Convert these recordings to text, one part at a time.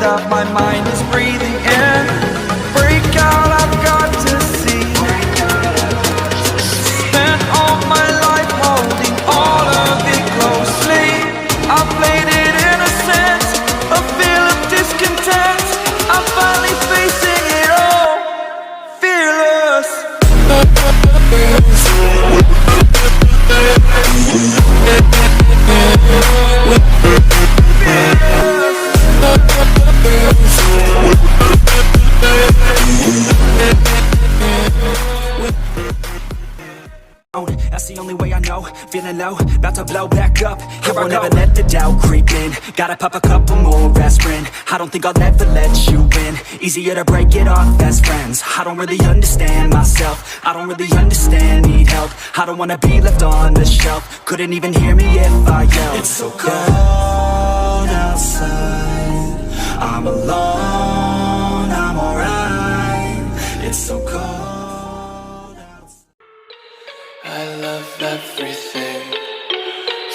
that my mind is breathing in. Break out, I've got to see. Spent all my life holding all of it closely. I played it innocent, a feel of discontent. I'm finally facing it all, fearless. That's the only way I know, feeling low, about to blow back up. Here I never let the doubt creep in. Gotta pop a couple more aspirin. I don't think I'll ever let you in. Easier to break it off best friends. I don't really understand myself, I don't really understand, need help. I don't wanna be left on the shelf. Couldn't even hear me if I yelled. It's so cold outside, I'm alone, I'm alright. It's so cold. I love everything.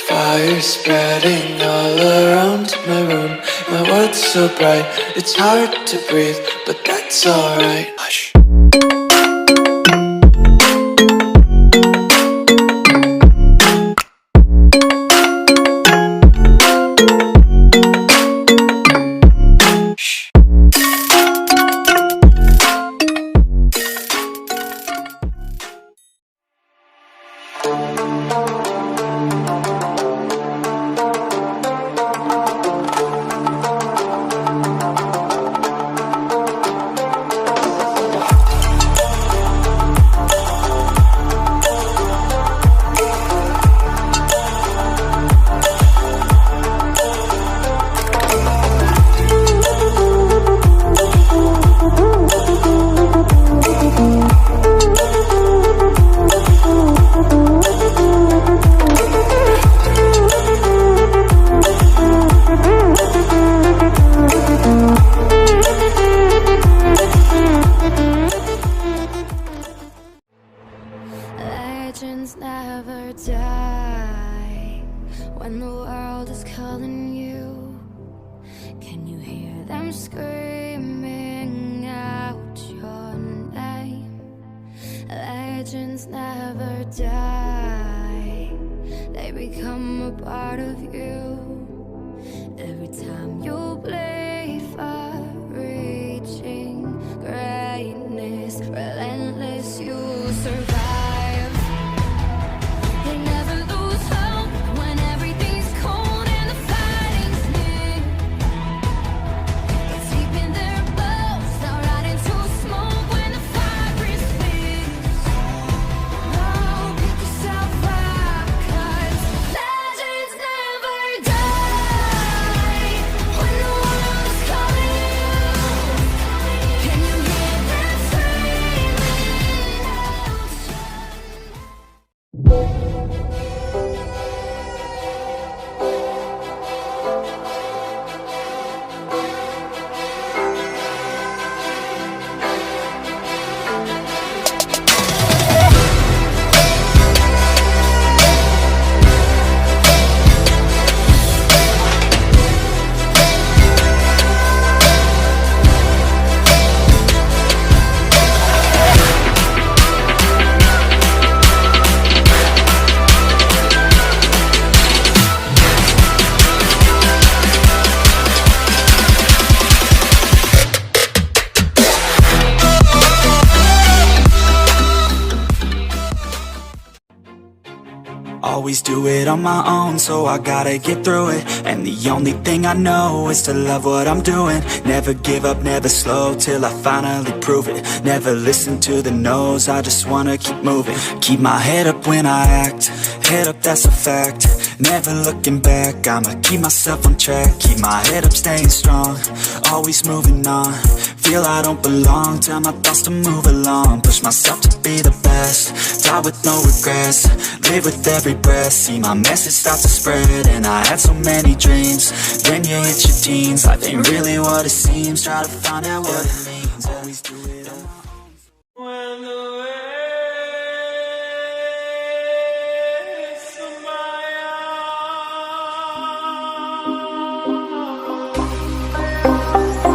Fire spreading all around my room. My world's so bright, it's hard to breathe, but that's alright. Hush. Legends never die when the world is calling you. Can you hear them screaming out your name? Legends never die, they become a part of you. Every time you play far reaching greatness, relentless, you survive. They never lose hope when everything's cold and the fighting's near. It's deep in their bones, they'll ride into smoke when the fire is fierce. Oh, pick yourself up, 'cause legends never die when the world's calling you. Can you hear them screaming out? Always do it on my own, so I gotta get through it. And the only thing I know is to love what I'm doing. Never give up, never slow, till I finally prove it. Never listen to the no's, I just wanna keep moving. Keep my head up when I act, head up, that's a fact. Never looking back, I'ma keep myself on track. Keep my head up, staying strong, always moving on. Feel I don't belong, tell my thoughts to move along. Push myself to be the best, die with no regrets. Live with every breath, see my message start to spread. And I had so many dreams, then you hit your teens. Life ain't really what it seems, try to find out what it means. Always do it on my own. When the waves of my arms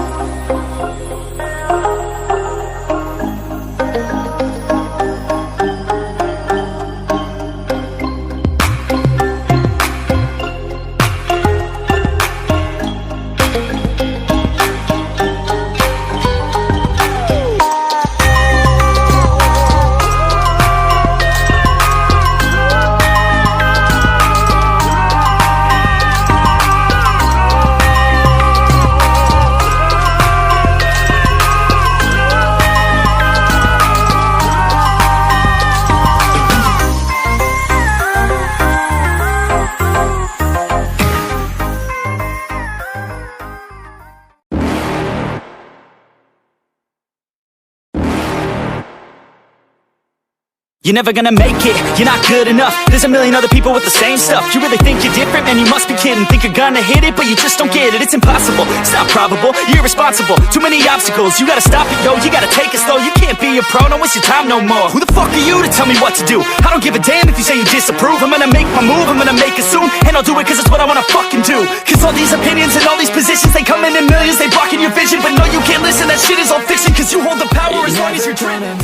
You're never gonna make it, you're not good enough. There's a million other people with the same stuff. You really think you're different? Man, you must be kidding. Think you're gonna hit it, but you just don't get it. It's impossible, it's not probable, you're irresponsible. Too many obstacles, you gotta stop it, yo. You gotta take it slow, you can't be a pro. Don't waste your time no more. Who the fuck are you to tell me what to do? I don't give a damn if you say you disapprove. I'm gonna make my move, I'm gonna make it soon. And I'll do it cause it's what I wanna fucking do. Cause all these opinions and all these positions, they come in millions, they blocking your vision. But no, you can't listen, that shit is all fiction. Cause you hold the power as long as you're dreaming.